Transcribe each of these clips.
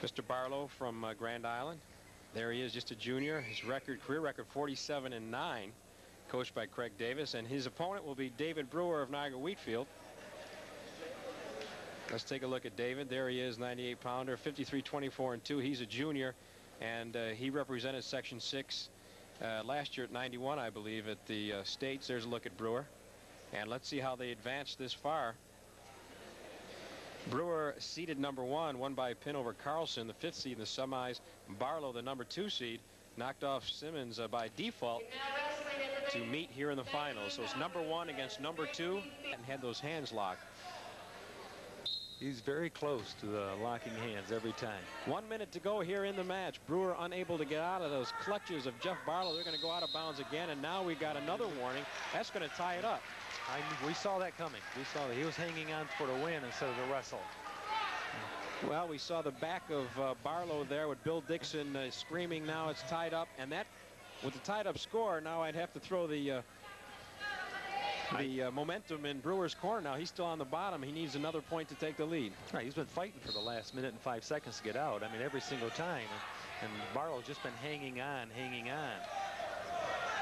Mr. Barlow from Grand Island. There he is, just a junior. His career record 47-9, coached by Craig Davis, and his opponent will be David Brewer of Niagara Wheatfield. Let's take a look at David. There he is, 98-pounder, 53-24-2. He's a junior, and he represented Section 6 last year at 91, I believe, at the States. There's a look at Brewer, and let's see how they advanced this far. Brewer seeded #1, won by a pin over Carlson, the 5th seed in the semis. Barlow, the #2 seed, knocked off Simmons by default to meet here in the finals. So it's #1 against #2, and had those hands locked. He's very close to the locking hands every time. 1 minute to go here in the match. Brewer unable to get out of those clutches of Jeff Barlow. They're going to go out of bounds again, and now we've got another warning. That's going to tie it up. We saw that coming. We saw that he was hanging on for the win instead of the wrestle. Well, we saw the back of Barlow there with Bill Dixon screaming, now it's tied up. And that, with the tied up score, now I'd have to throw the momentum in Brewer's corner. Now he's still on the bottom. He needs another point to take the lead. Right, he's been fighting for the last minute and 5 seconds to get out. I mean, every single time. And Barlow's just been hanging on, hanging on.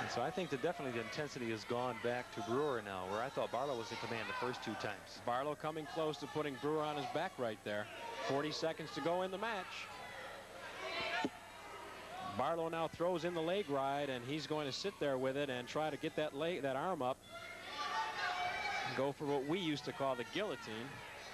And so I think that definitely the intensity has gone back to Brewer now, where I thought Barlow was in command the first 2 times. Barlow coming close to putting Brewer on his back right there. 40 seconds to go in the match. Barlow now throws in the leg ride, and he's going to sit there with it and try to get that arm up. Go for what we used to call the guillotine.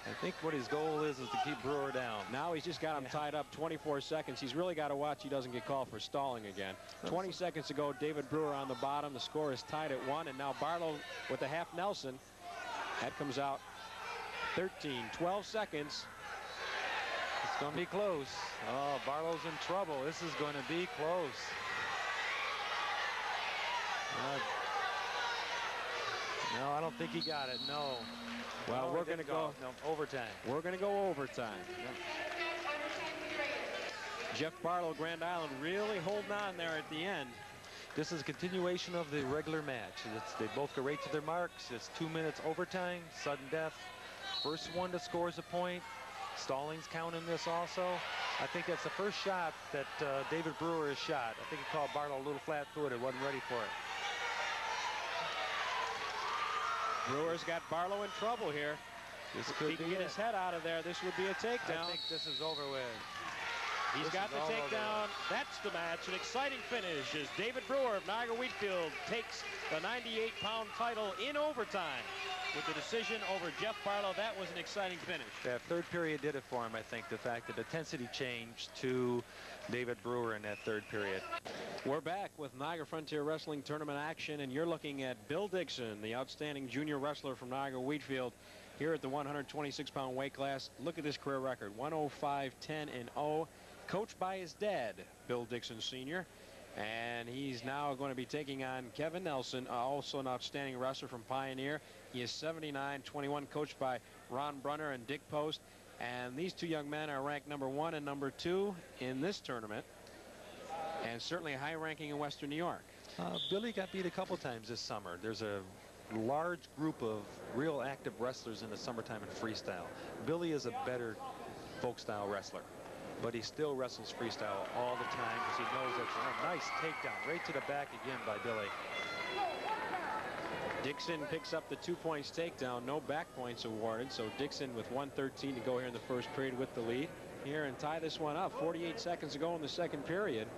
I think what his goal is to keep Brewer down. Now he's just got him tied up 24 seconds. He's really got to watch he doesn't get called for stalling again. 20 seconds to go. David Brewer on the bottom. The score is tied at 1, and now Barlow with a half Nelson. That comes out 13, 12 seconds. It's going to be close. Oh, Barlow's in trouble. This is going to be close. No, I don't think he got it. No. Well, no, we're going to go overtime. We're going to go overtime. Yep. Jeff Barlow, Grand Island, really holding on there at the end. This is a continuation of the regular match. They both go right to their marks. It's 2 minutes overtime, sudden death. First one that scores a point. Stallings count in this also. I think that's the first shot that David Brewer has shot. I think he called Barlow a little flat-footed, wasn't ready for it. Brewer's got Barlow in trouble here. If he can get his head out of there, this would be a takedown. I think this is over with. He's got the takedown. That's the match. An exciting finish as David Brewer of Niagara Wheatfield takes the 98-pound title in overtime with the decision over Jeff Barlow. That was an exciting finish. That third period did it for him, I think. The fact that the intensity changed to David Brewer in that third period. We're back with Niagara Frontier Wrestling Tournament action, and you're looking at Bill Dixon, the outstanding junior wrestler from Niagara Wheatfield, here at the 126-pound weight class. Look at this career record, 105-10-0, coached by his dad, Bill Dixon Sr., and he's now going to be taking on Kevin Nelson, also an outstanding wrestler from Pioneer. He is 79-21, coached by Ron Brunner and Dick Post, and these two young men are ranked #1 and #2 in this tournament, and certainly a high ranking in Western New York. Billy got beat a couple times this summer. There's a large group of real active wrestlers in the summertime in freestyle. Billy is a better folk style wrestler, but he still wrestles freestyle all the time because he knows that's a nice takedown right to the back again by Billy. Dixon picks up the 2 points takedown, no back points awarded, so Dixon with 1:13 to go here in the first period with the lead here and tie this one up. 48 seconds to go in the second period.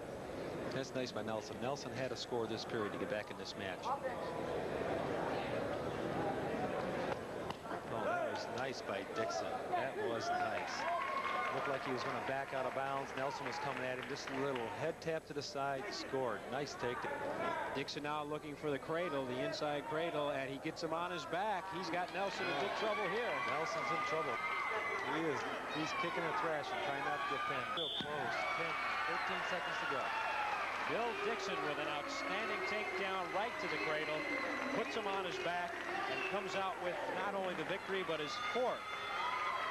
That's nice by Nelson. Nelson had to score this period to get back in this match. Oh, that was nice by Dixon. That was nice. Looked like he was going to back out of bounds. Nelson was coming at him. Just a little head tap to the side. Scored. Nice takedown. Dixon now looking for the cradle, the inside cradle, and he gets him on his back. He's got Nelson in big trouble here. Nelson's in trouble. He is. He's kicking and thrashing, trying not to get pinned. Real close. 13 seconds to go. Bill Dixon with an outstanding takedown right to the cradle, puts him on his back, and comes out with not only the victory, but his 4th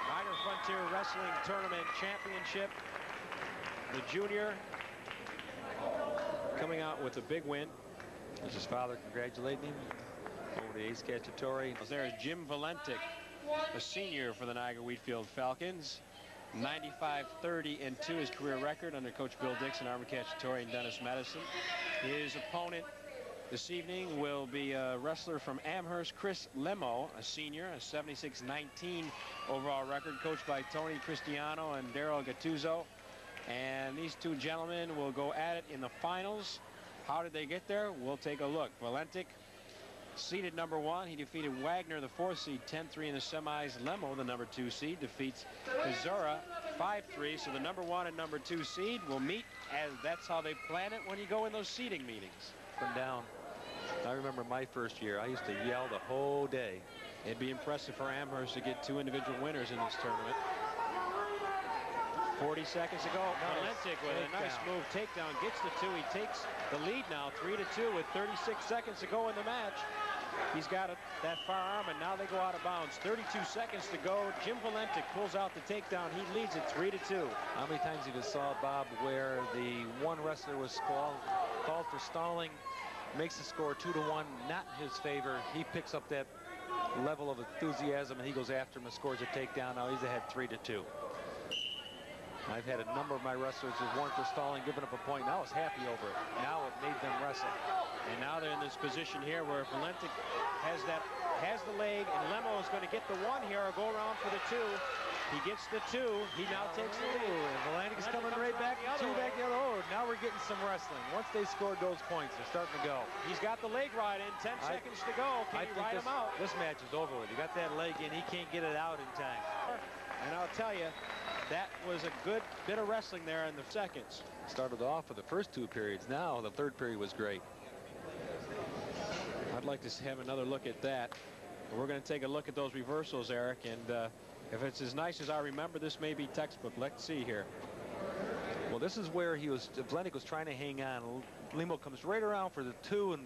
Niagara Frontier Wrestling Tournament Championship. The junior coming out with a big win. There's his father congratulating him over the ace cacciatore. There's Jim Valentic, a senior for the Niagara Wheatfield Falcons. 95-30-2 his career record under Coach Bill Dixon, Armin Cacciatore, and Dennis Medicine. His opponent this evening will be a wrestler from Amherst, Chris Lemo, a senior, a 76-19 overall record, coached by Tony Cristiano and Daryl Gattuso. And these two gentlemen will go at it in the finals. How did they get there? We'll take a look. Valentic, seeded number 1. He defeated Wagner, the 4th seed, 10-3 in the semis. Lemo, the number 2 seed, defeats Pizarra 5-3. So the number 1 and number 2 seed will meet, as that's how they plan it when you go in those seeding meetings. Up and down. I remember my first year. I used to yell the whole day. It'd be impressive for Amherst to get 2 individual winners in this tournament. 40 seconds ago, Valentic with a nice move takedown, gets the 2. He takes the lead now, 3-2 with 36 seconds to go in the match. He's got that far arm, and now they go out of bounds. 32 seconds to go. Jim Valentic pulls out the takedown. He leads it 3-2. How many times have you saw, Bob, where the one wrestler was called for stalling, makes the score 2-1, not in his favor. He picks up that level of enthusiasm, and he goes after him and scores a takedown. Now he's ahead 3-2. I've had a number of my wrestlers who weren't for stalling, giving up a point. Now I was happy over it. Now it made them wrestle. And now they're in this position here where Valentic has the leg, and Lemo is going to get the 1 here or go around for the 2. He gets the 2. He now takes the lead. And Valentic is coming right back, 2 back the other. Oh, now we're getting some wrestling. Once they scored those points, they're starting to go. He's got the leg ride in. 10 seconds to go. Can he ride him out? This match is over with. He got that leg in. He can't get it out in time. And I'll tell you, that was a good bit of wrestling there in the seconds. Started off with the first 2 periods. Now the 3rd period was great. I'd like to have another look at that. We're going to take a look at those reversals, Eric, and if it's as nice as I remember, this may be textbook. Let's see here. Well, this is where Valentic was trying to hang on. Lemo comes right around for the 2, and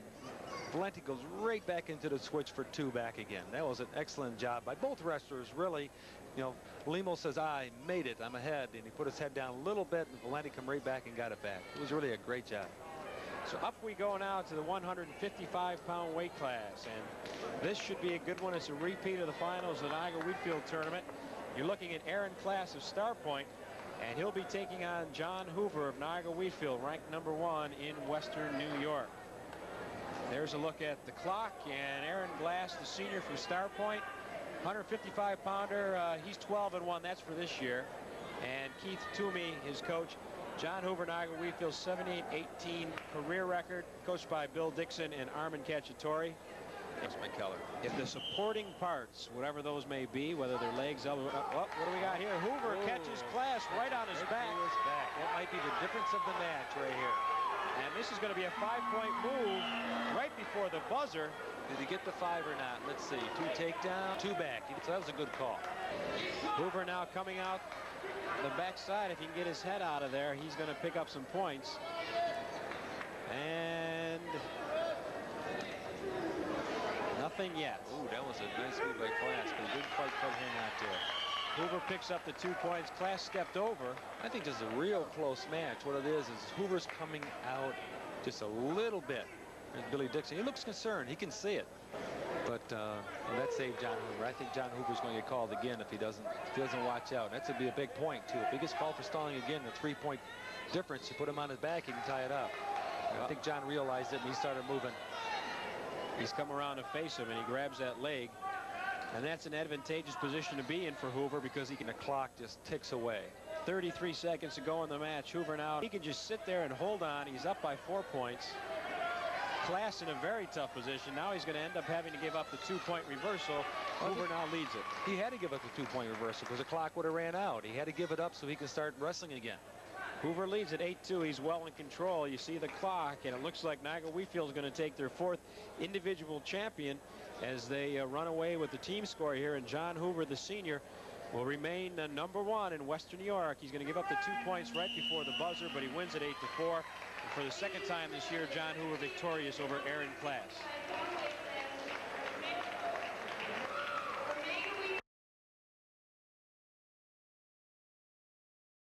Valentic goes right back into the switch for 2 back again. That was an excellent job by both wrestlers, really. You know, Lemo says, I made it, I'm ahead, and he put his head down a little bit, and Valentic come right back and got it back. It was really a great job. So up we go now to the 155-pound weight class, and this should be a good one. It's a repeat of the finals of the Niagara Wheatfield tournament. You're looking at Aaron Class of Star Point, and he'll be taking on John Hoover of Niagara Wheatfield, ranked number 1 in Western New York. There's a look at the clock, and Aaron Glass, the senior from Star Point, 155-pounder. He's 12-1. That's for this year. And Keith Toomey, his coach. John Hoover, Niagara Wheatfield, 78-18 career record, coached by Bill Dixon and Armin Cacciatore. That's my color. If the supporting parts, whatever those may be, whether they're legs, elbow, what do we got here? Hoover catches Class right on his back. That might be the difference of the match right here. And this is going to be a 5-point move right before the buzzer. Did he get the 5 or not? Let's see. 2 takedown, 2 back. So that was a good call. Hoover now coming out the backside. If he can get his head out of there, he's going to pick up some points. And nothing yet. Ooh, that was a nice move by Class, but he didn't quite hang on to it. Hoover picks up the 2 points. Class stepped over. I think this is a real close match. What it is Hoover's coming out just a little bit. There's Billy Dixon. He looks concerned. He can see it. But that saved John Hoover. I think John Hoover's going to get called again if he doesn't watch out. That's going to be a big point, too. If he gets called for stalling again, the 3-point difference, you put him on his back, he can tie it up. I think John realized it, and he started moving. He's come around to face him, and he grabs that leg. And that's an advantageous position to be in for Hoover because The clock just ticks away. 33 seconds to go in the match. Hoover now, he can just sit there and hold on. He's up by 4 points. Class in a very tough position. Now he's going to end up having to give up the 2-point reversal. Hoover now leads it. He had to give up the 2-point reversal because the clock would have ran out. He had to give it up so he can start wrestling again. Hoover leads at 8-2. He's well in control. You see the clock, and it looks like Niagara Wheatfield is going to take their 4th individual champion as they run away with the team score here. And John Hoover, the senior, will remain number 1 in Western New York. He's going to give up the 2 points right before the buzzer, but he wins at 8-4. And for the 2nd time this year, John Hoover victorious over Aaron Class.